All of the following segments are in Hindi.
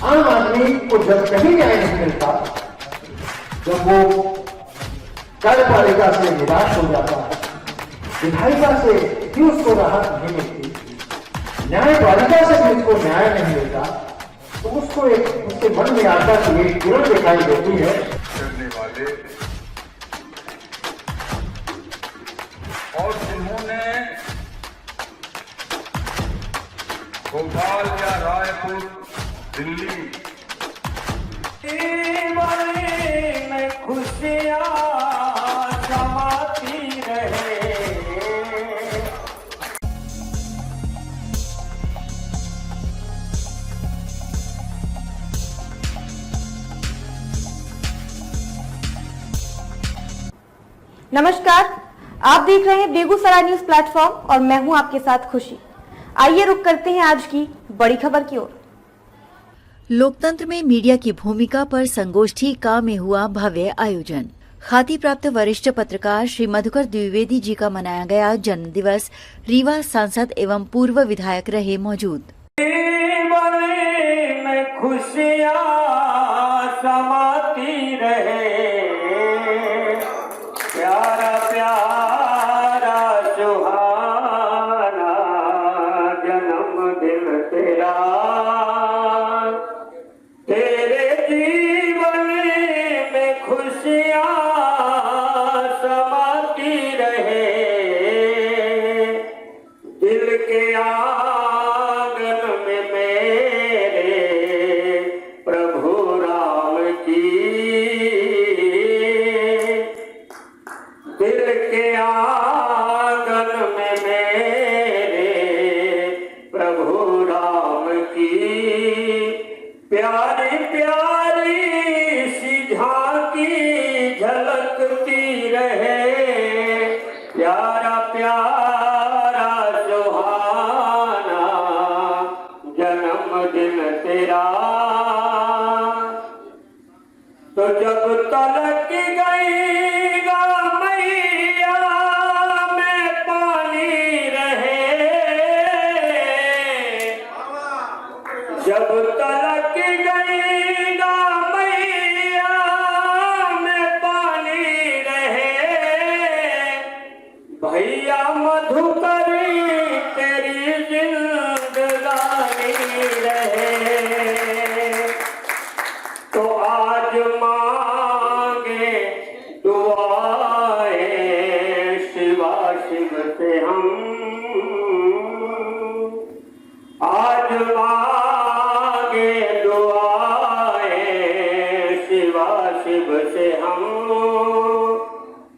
आम आदमी को जब कहीं न्याय नहीं मिलता, जब वो कार्यपालिका से निराश हो जाता है, विधायिका से भी उसको राहत नहीं मिलती, न्यायपालिका से भी उसको न्याय नहीं मिलता, तो उसको एक उसके मन में आता कि एक किरण दिखाई देती है करने वाले और जिन्होंने भोपाल या रायपुर, दिल्ली में खुशियाँ समाती रहे। नमस्कार, आप देख रहे हैं बेगूसराय न्यूज प्लेटफॉर्म और मैं हूं आपके साथ खुशी। आइए रुक करते हैं आज की बड़ी खबर की ओर। लोकतंत्र में मीडिया की भूमिका पर संगोष्ठी का में हुआ भव्य आयोजन। ख्याति प्राप्त वरिष्ठ पत्रकार श्री मधुकर द्विवेदी जी का मनाया गया जन्म दिवस। रीवा सांसद एवं पूर्व विधायक रहे मौजूद। में खुशियाँ समाती रहे, प्यारा प्यारा सुहाना जन्मदिन तेरा, तेरे जीवन में खुशियाँ समाती रहे, दिल के आंगन में मेरे प्रभु राम की, दिल के आंगन में मेरे प्रभु राम की, प्यारी प्यारी सी झांकी झलकती रहे, प्यारा प्यारा सुहाना जन्मदिन तेरा। तो जब तलक गईगा मैया में पानी रहे, जब तलक गईगा मैया में पानी रहे, भैया मधुकर तेरी जिंदगानी रहे। तो आज मांगे दुआएं शिवा शिव से हम, आज मांगे दुआएं शिवा शिव से हम,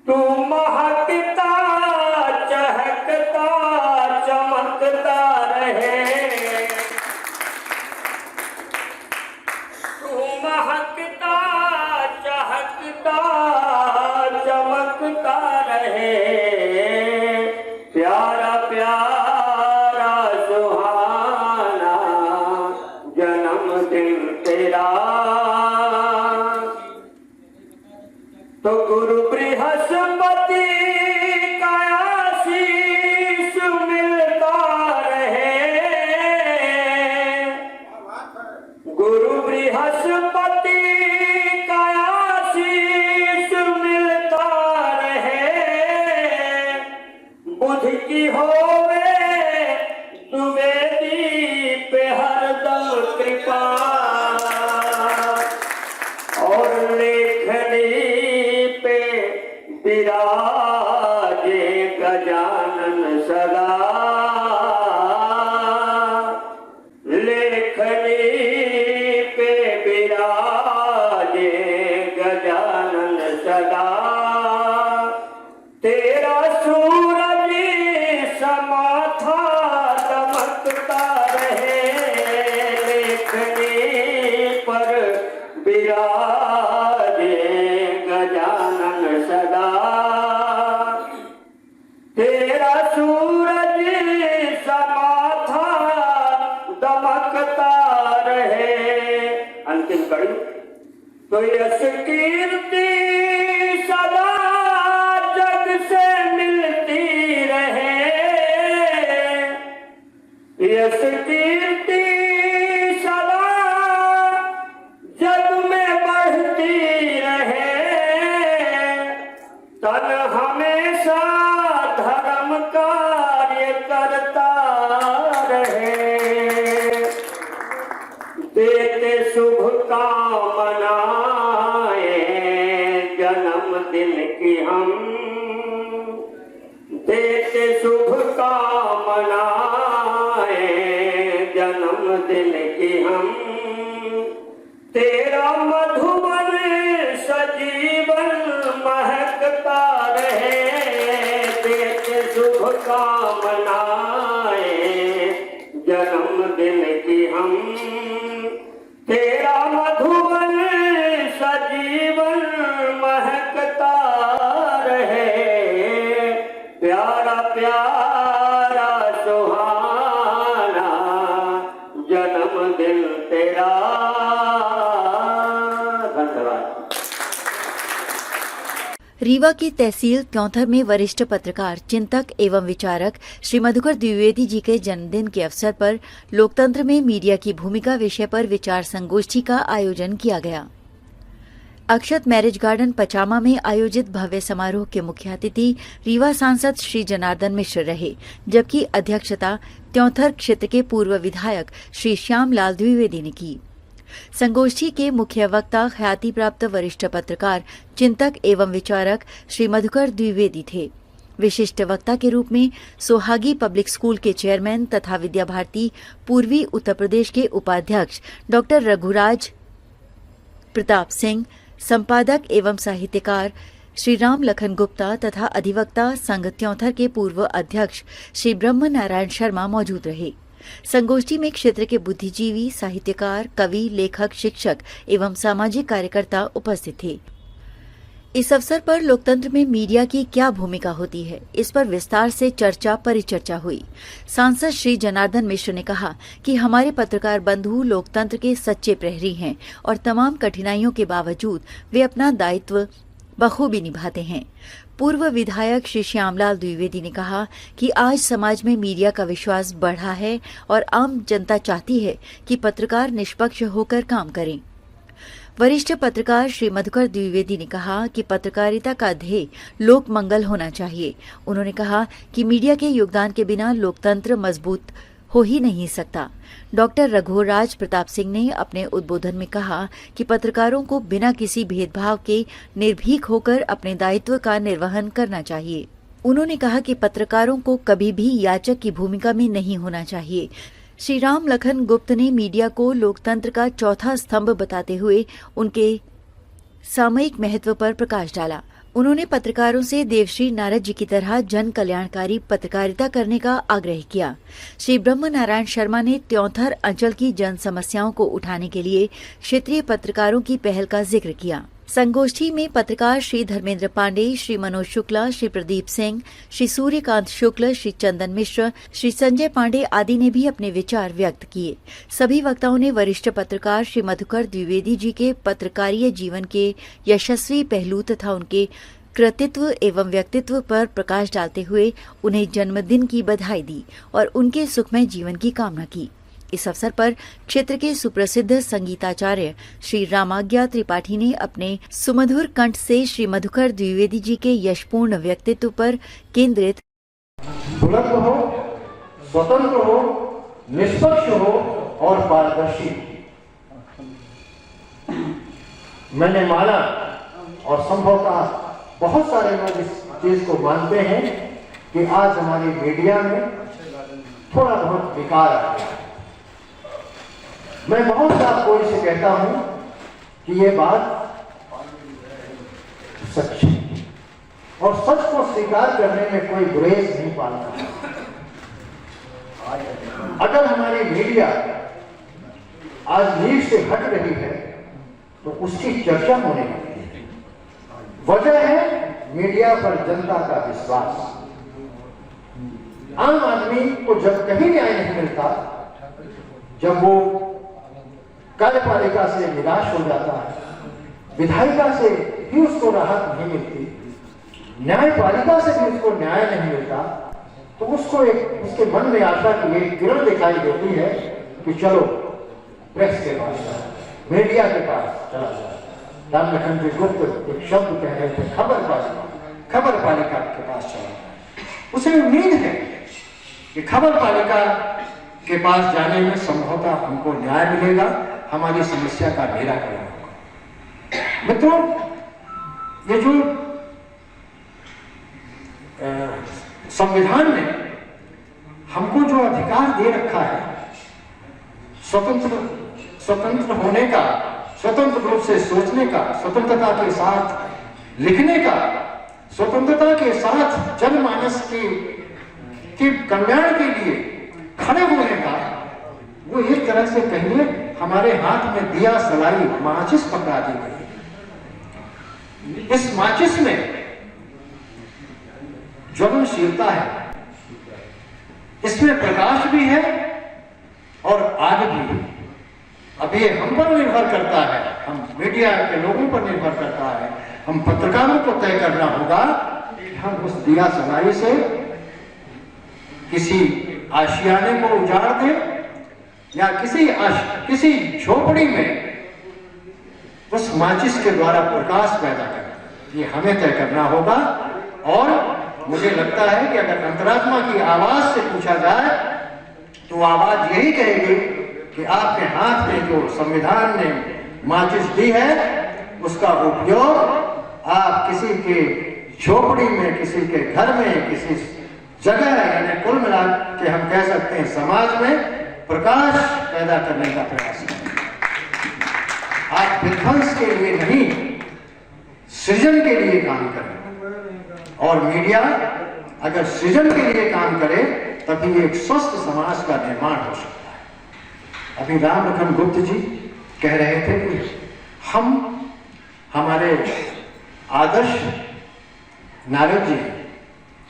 तू महकता चहकता चमकता रहे, तू महकता चहकता चमकता रहे, प्यारा प्यारा सुहाना जन्मदिन तेरा। तो गुरु बृहस्पति का आशीष मिलता रहे, गुरु बृहस्पति का आशीष मिलता रहे, बुध की होवे द्विवेदी पे हरदम कृपा, और लेखनी पे विराजे गजानन सदा, लेखनी पे विराजे गजानन सदा, तेरा सूरज समाथा दमकता रहे, लेखनी पर विराजे गजानन सदा, तेरा सूरज समाथा दमकता रहे। अंतिम कड़ी। तो यश कीर्ति सदा जग से मिलती रहे, यश कीर्ति सदा जग में बढ़ती रहे, तन हमेशा धर्म कार्य करता रहे। देते शुभकामनाएं जन्मदिन की हम, देते शुभकामनाएं जन्मदिन की हम। तेरा मधुबन सजीवन महकता रहे, देते शुभकामनाएं जन्मदिन की हम। तेरा मधुबन सजीवन महकता रहे, प्यारा प्यारा सुहाना जन्मदिन तेरा। धन्यवाद। रीवा की तहसील क्योंथर में वरिष्ठ पत्रकार, चिंतक एवं विचारक श्री मधुकर द्विवेदी जी के जन्मदिन के अवसर पर लोकतंत्र में मीडिया की भूमिका विषय पर विचार संगोष्ठी का आयोजन किया गया। अक्षत मैरिज गार्डन पचामा में आयोजित भव्य समारोह के मुख्य अतिथि रीवा सांसद श्री जनार्दन मिश्र रहे, जबकि अध्यक्षता क्योंथर क्षेत्र के पूर्व विधायक श्री श्यामलाल द्विवेदी ने की। संगोष्ठी के मुख्य वक्ता ख्याति प्राप्त वरिष्ठ पत्रकार, चिंतक एवं विचारक श्री मधुकर द्विवेदी थे। विशिष्ट वक्ता के रूप में सोहागी पब्लिक स्कूल के चेयरमैन तथा विद्या भारती पूर्वी उत्तर प्रदेश के उपाध्यक्ष डॉक्टर रघुराज प्रताप सिंह, संपादक एवं साहित्यकार श्री राम लखन गुप्ता तथा अधिवक्ता संघ क्योंथर के पूर्व अध्यक्ष श्री ब्रह्म नारायण शर्मा मौजूद रहे। संगोष्ठी में क्षेत्र के बुद्धिजीवी, साहित्यकार, कवि, लेखक, शिक्षक एवं सामाजिक कार्यकर्ता उपस्थित थे। इस अवसर पर लोकतंत्र में मीडिया की क्या भूमिका होती है, इस पर विस्तार से परिचर्चा हुई। सांसद श्री जनार्दन मिश्र ने कहा कि हमारे पत्रकार बंधु लोकतंत्र के सच्चे प्रहरी हैं और तमाम कठिनाइयों के बावजूद वे अपना दायित्व बखूबी निभाते हैं। पूर्व विधायक श्री श्यामलाल द्विवेदी ने कहा कि आज समाज में मीडिया का विश्वास बढ़ा है और आम जनता चाहती है कि पत्रकार निष्पक्ष होकर काम करें। वरिष्ठ पत्रकार श्री मधुकर द्विवेदी ने कहा कि पत्रकारिता का ध्येय लोक मंगल होना चाहिए। उन्होंने कहा कि मीडिया के योगदान के बिना लोकतंत्र मजबूत हो ही नहीं सकता। डॉक्टर रघुराज प्रताप सिंह ने अपने उद्बोधन में कहा कि पत्रकारों को बिना किसी भेदभाव के निर्भीक होकर अपने दायित्व का निर्वहन करना चाहिए। उन्होंने कहा कि पत्रकारों को कभी भी याचक की भूमिका में नहीं होना चाहिए। श्री राम लखन गुप्त ने मीडिया को लोकतंत्र का चौथा स्तंभ बताते हुए उनके सामयिक महत्व पर प्रकाश डाला। उन्होंने पत्रकारों से देवश्री नारद जी की तरह जन कल्याणकारी पत्रकारिता करने का आग्रह किया। श्री ब्रह्म नारायण शर्मा ने त्योंथर अंचल की जन समस्याओं को उठाने के लिए क्षेत्रीय पत्रकारों की पहल का जिक्र किया। संगोष्ठी में पत्रकार श्री धर्मेंद्र पांडे, श्री मनोज शुक्ला, श्री प्रदीप सिंह, श्री सूर्यकांत शुक्ल, श्री चंदन मिश्र, श्री संजय पांडे आदि ने भी अपने विचार व्यक्त किए। सभी वक्ताओं ने वरिष्ठ पत्रकार श्री मधुकर द्विवेदी जी के पत्रकारीय जीवन के यशस्वी पहलू तथा उनके कृतित्व एवं व्यक्तित्व पर प्रकाश डालते हुए उन्हें जन्मदिन की बधाई दी और उनके सुखमय जीवन की कामना की। इस अवसर पर क्षेत्र के सुप्रसिद्ध संगीताचार्य श्री रामाज्ञा त्रिपाठी ने अपने सुमधुर कंठ से श्री मधुकर द्विवेदी जी के यशपूर्ण व्यक्तित्व पर केंद्रित बुलंद हो, स्वतंत्र हो, निष्पक्ष हो और पारदर्शी। मैंने माना और संभवतः बहुत सारे लोग इस चीज को मानते हैं कि आज हमारी मीडिया में थोड़ा बहुत विकार आ गया। मैं बहुत साफ कोई से कहता हूं कि ये बात सच है और सच को स्वीकार करने में कोई गुरेज नहीं पाता। अगर हमारी मीडिया आज नींव से हट रही है तो उसकी चर्चा होने लगी है। वजह है मीडिया पर जनता का विश्वास। आम आदमी को जब कहीं न्याय नहीं मिलता, जब वो कार्यपालिका से निराश हो जाता है, विधायिका से भी उसको राहत नहीं मिलती, न्यायपालिका से भी उसको न्याय नहीं मिलता, तो उसको एक उसके मन में आशा की एक किरण दिखाई देती है कि चलो प्रेस के पास, मीडिया के पास चला जाए। राम लखन जी गुप्त एक शब्द कह रहे थे, खबर पालिका के पास चला। उसे उम्मीद है कि खबर पालिका के पास जाने में संभवतः हमको न्याय मिलेगा, हमारी समस्या का निराकरण होगा। मित्रों, ये जो संविधान ने हमको जो अधिकार दे रखा है स्वतंत्र होने का, स्वतंत्र रूप से सोचने का, स्वतंत्रता के साथ लिखने का, स्वतंत्रता के साथ जनमानस के कल्याण के लिए खड़े होने का, वो एक तरह से कहिए हमारे हाथ में दिया सलाई माचिस पकड़ा दी गई। इस माचिस में ज्वलनशीलता है, इसमें प्रकाश भी है और आग भी है। अब ये हम पर निर्भर करता है, हम मीडिया के लोगों पर निर्भर करता है, हम पत्रकारों को तय करना होगा कि हम उस दिया सलाई से किसी आशियाने को उजाड़ दें या किसी झोपड़ी में उस माचिस के द्वारा प्रकाश पैदा करें, ये हमें तय करना होगा। और मुझे लगता है कि अगर अंतरात्मा की आवाज से पूछा जाए तो आवाज यही कहेगी कि आपके हाथ में जो संविधान ने माचिस दी है उसका उपयोग आप किसी के झोपड़ी में, किसी के घर में, किसी जगह, यानी कुल मिला के हम कह सकते हैं समाज में प्रकाश पैदा करने का प्रयास करें। आप विध्वंस के लिए नहीं, सृजन के लिए काम करें। और मीडिया अगर सृजन के लिए काम करे तभी एक स्वस्थ समाज का निर्माण हो सकता है। अभी राम लखन गुप्त जी कह रहे थे कि हमारे आदर्श नारद जी,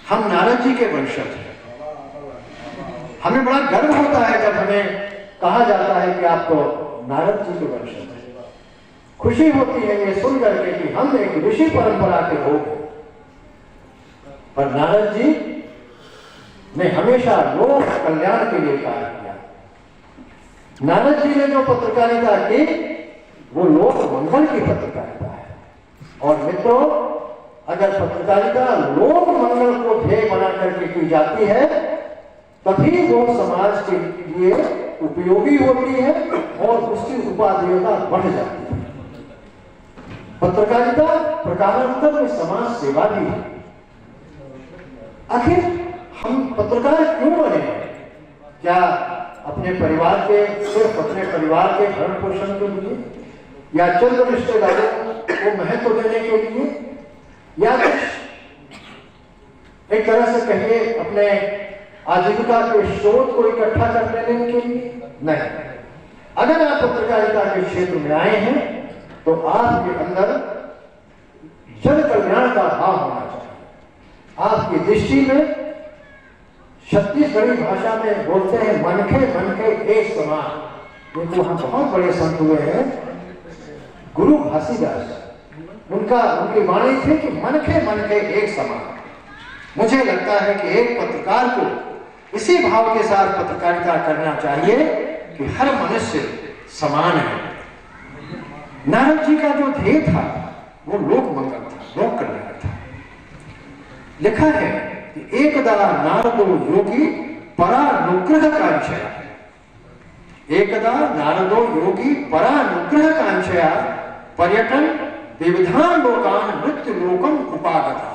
हम नारद जी के वंशज हैं। हमें बड़ा गर्व होता है जब हमें कहा जाता है कि आप तो नारद जी के वंशज हैं। खुशी होती है ये सुनकर के कि हम एक ऋषि परंपरा के लोग हैं। पर नारद जी ने हमेशा लोक कल्याण के लिए कार्य किया। नारद जी ने जो पत्रकारिता की वो लोक मंगल की पत्रकारिता है। और मित्रों, अगर पत्रकारिता लोक मंगल को ध्येय बना करके की जाती है तभी वो समाज के लिए उपयोगी होती है और उसकी उपादेयता बढ़ जाती है। पत्रकारिता प्रकारांतर में समाज सेवा भी है। आखिर हम पत्रकार क्यों बने? क्या अपने परिवार के, सिर्फ अपने परिवार के भरण पोषण के लिए, या चंद रिश्तेदारों को महत्व देने के लिए, या कुछ एक तरह से कहिए अपने आजीविका के स्रोत को इकट्ठा कर लेने के लिए? नहीं। अगर आप पत्रकारिता के क्षेत्र में आए हैं तो आपके अंदर जन कल्याण का भाव होना चाहिए। आपकी दृष्टि में, छत्तीसगढ़ी भाषा में बोलते हैं मनखे एक समान। देखो हम बहुत बड़े संत हुए हैं, गुरु घासीदास, उनकी वाणी थी कि मनखे एक समान। मुझे लगता है कि एक पत्रकार को इसी भाव के साथ पत्रकारिता करना चाहिए कि हर मनुष्य समान है। नारद जी का जो ध्येय था वो लोक मंगल था, लोक कल्याण था। लिखा है कि एकदा नारदो योगी परानुग्रह कांक्षया, एकदा नारदो योगी परानुग्रह कांक्षया पर्यटन विविधान लोकान मृत्यु लोकम उपागता।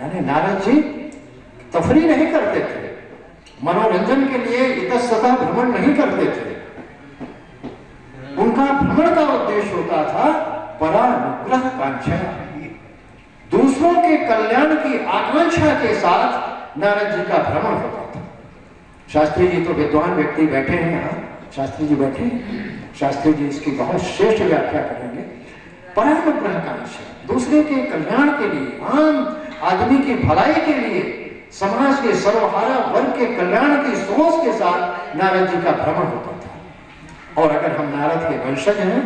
यानी नारद जी तफरी नहीं करते थे, मनोरंजन के लिए इतस्ततः भ्रमण नहीं करते थे। उनका भ्रमण का उद्देश्य होता था परानुग्रह कांक्षया, दूसरों के कल्याण की आकांक्षा के साथ नारद जी का भ्रमण होता था। शास्त्री जी तो विद्वान व्यक्ति बैठे हैं यहाँ, शास्त्री जी बैठे हैं, शास्त्री जी इसकी बहुत श्रेष्ठ व्याख्या करेंगे। परानुग्रह कांक्षा, दूसरे के कल्याण के लिए, आम आदमी की भलाई के लिए, समाज के सर्वहारा वर्ग के कल्याण की सोच के साथ नारद जी का भ्रमण होता था। और अगर हम नारद के वंशज हैं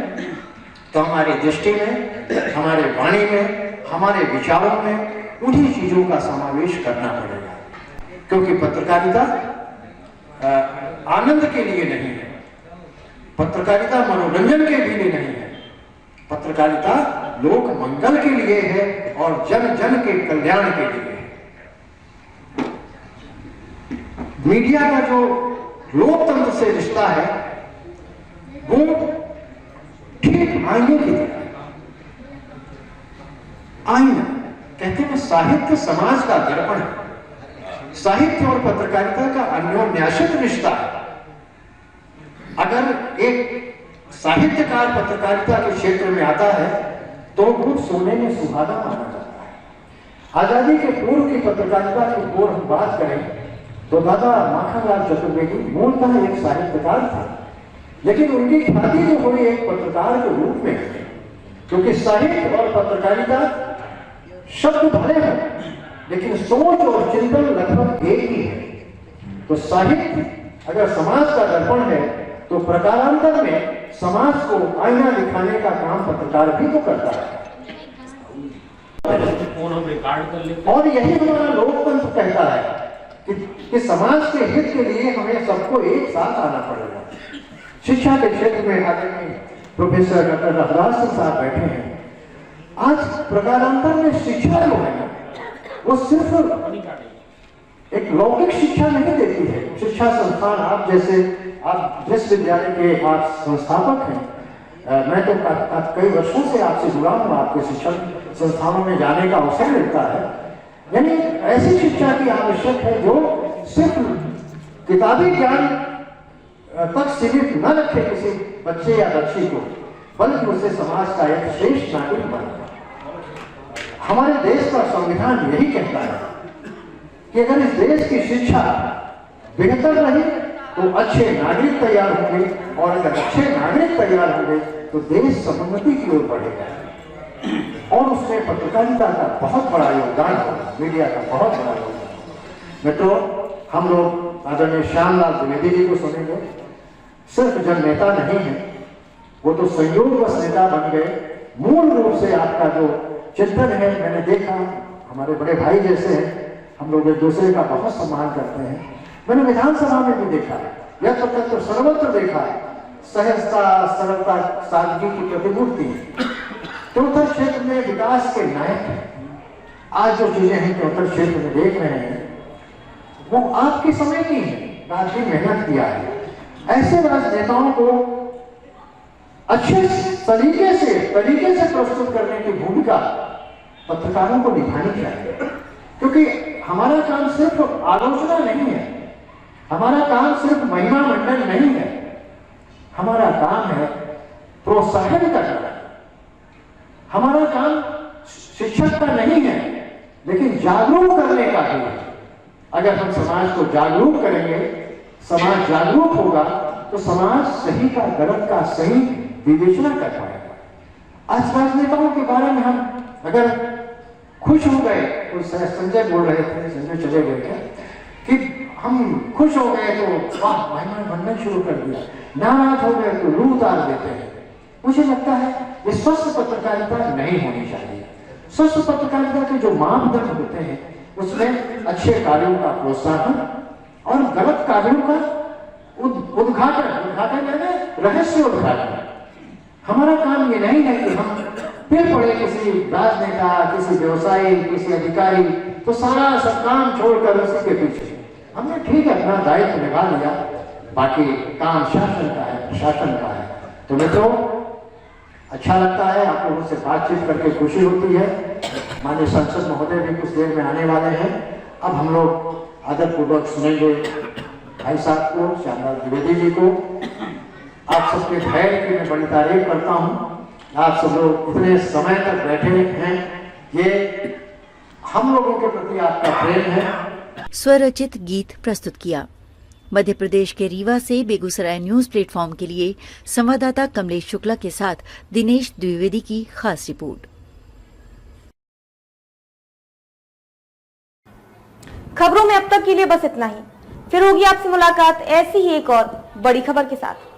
तो हमारी दृष्टि में, हमारे वाणी में, हमारे विचारों में उन्हीं चीजों का समावेश करना पड़ेगा। क्योंकि पत्रकारिता आनंद के लिए नहीं है, पत्रकारिता मनोरंजन के लिए नहीं है, पत्रकारिता लोक मंगल के लिए है और जन जन के कल्याण के लिए है। मीडिया का जो लोकतंत्र से रिश्ता है वो ठीक आईने की तरह है। आईना कहते हैं साहित्य समाज का दर्पण है। साहित्य और पत्रकारिता का अन्योन्याश्रित रिश्ता है। अगर एक साहित्यकार पत्रकारिता के क्षेत्र में आता है तो वो सोने में सुहागा माना जाता है। आजादी के पूर्व की पत्रकारिता की ओर हम बात करें तो दादा माखनलाल चतुर्वेदी मूलतः एक साहित्यकार था, लेकिन उनकी ख्याति जो हुई एक पत्रकार के रूप में, क्योंकि साहित्य और पत्रकारिता शब्द भले हैं लेकिन सोच और चिंतन लगभग एक ही है। तो साहित्य अगर समाज का दर्पण है तो प्रकारांतर में समाज को आईना दिखाने का काम पत्रकार भी तो करता है। और यही हमारा लोकतंत्र कहता है कि समाज के हित के लिए हमें सबको एक साथ आना पड़ेगा। शिक्षा के क्षेत्र में आदरणीय प्रोफेसर डॉक्टर रघुराज सिंह साहब बैठे हैं। आज प्रकारांतर में शिक्षा जो है ना वो सिर्फ एक लौकिक शिक्षा नहीं देती है। शिक्षा संस्थान आप जिस विद्यालय के आप संस्थापक हैं, मैं तो कई वर्षों से आपसे जुड़ा हूं, आपके शिक्षण संस्थानों में जाने का अवसर मिलता है। यानी ऐसी शिक्षा की आवश्यक है जो सिर्फ किताबी ज्ञान तक सीमित न रखे किसी बच्चे या बच्ची को, बल्कि उसे समाज का एक श्रेष्ठ नागरिक बनाए। हमारे देश का संविधान यही कहता है कि अगर इस देश की शिक्षा बेहतर रही तो अच्छे नागरिक तैयार होंगे, और अगर अच्छे नागरिक तैयार होंगे तो देश समुन्नति की ओर बढ़ेगा। और उसमें पत्रकारिता का बहुत बड़ा योगदान होगा, मीडिया का बहुत बड़ा योगदान। मित्रों, हम लोग आदरणीय श्यामलाल द्विवेदी जी को सुनेंगे। सिर्फ जन नेता नहीं है, वो तो संयोगवश नेता बन गए। मूल रूप से आपका जो चिंतन है, मैंने देखा हमारे बड़े भाई जैसे हैं, हम लोग एक दूसरे का बहुत सम्मान करते हैं। मैंने विधानसभा में भी देखा, यह तो सर्वत्र देखा है, सहजता सरलता सादगी की प्रतिमूर्ति। उत्तर क्षेत्र में विकास के नायक हैं। आज जो चीजें हैं कि उत्तर क्षेत्र में देख रहे हैं वो आपके समय की है, आपकी मेहनत किया है। ऐसे राजनेताओं को अच्छे तरीके से प्रस्तुत करने की भूमिका पत्रकारों को निभानी चाहिए, क्योंकि हमारा काम सिर्फ आलोचना नहीं है, हमारा काम सिर्फ महिमा मंडन नहीं है, हमारा काम है प्रोत्साहन करना। हमारा काम शिक्षक का नहीं है, लेकिन जागरूक करने का भी है। अगर हम समाज को जागरूक करेंगे, समाज जागरूक होगा तो समाज सही का गलत का सही विवेचना कर पाएगा। आज राजनेताओं के बारे में हम अगर खुश हो गए, तो संजय बोल रहे थे, संजय चले गए थे, कि हम खुश हो गए तो वाह महिमा बनना शुरू कर दिया, नाराज हो गए तो लू उतार देते हैं। मुझे लगता है ये स्वस्थ पत्रकारिता नहीं होनी चाहिए। स्वस्थ पत्रकारिता के जो मापदंड होते हैं उसमें अच्छे कार्यों का प्रोत्साहन और गलत कार्यों का उद्घाटन यानी रहस्य उद्घाटन। हमारा काम ये नहीं है कि हम फिर पड़े किसी राजनेता, किसी व्यवसायी, किसी अधिकारी तो सारा सब काम छोड़कर उसी के पीछे। हमने ठीक है अपना दायित्व निभा लिया, बाकी काम शासन का है, प्रशासन का है। तो मित्रों, अच्छा लगता है आप लोगों से बातचीत करके, खुशी होती है। माननीय सांसद महोदय भी कुछ देर में आने वाले हैं। अब हम लोग आदरपूर्वक सुनेंगे भाई साहब को, श्यामलाल द्विवेदी जी को। आप सबके धैर्य की मैं बड़ी तारीफ करता हूँ। आप सब लोग इतने समय तक बैठे हैं, ये हम लोगों के प्रति आपका प्रेम है। स्वरचित गीत प्रस्तुत किया। मध्य प्रदेश के रीवा से बेगूसराय न्यूज प्लेटफॉर्म के लिए संवाददाता कमलेश शुक्ला के साथ दिनेश द्विवेदी की खास रिपोर्ट। खबरों में अब तक के लिए बस इतना ही। फिर होगी आपसे मुलाकात ऐसी ही एक और बड़ी खबर के साथ।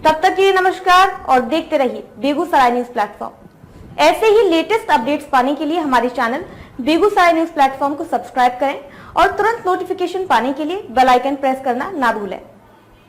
तब तक के लिए नमस्कार और देखते रहिए बेगूसराय न्यूज प्लेटफॉर्म। ऐसे ही लेटेस्ट अपडेट्स पाने के लिए हमारे चैनल बेगूसराय न्यूज प्लेटफॉर्म को सब्सक्राइब करें और तुरंत नोटिफिकेशन पाने के लिए बेल आइकन प्रेस करना ना भूलें।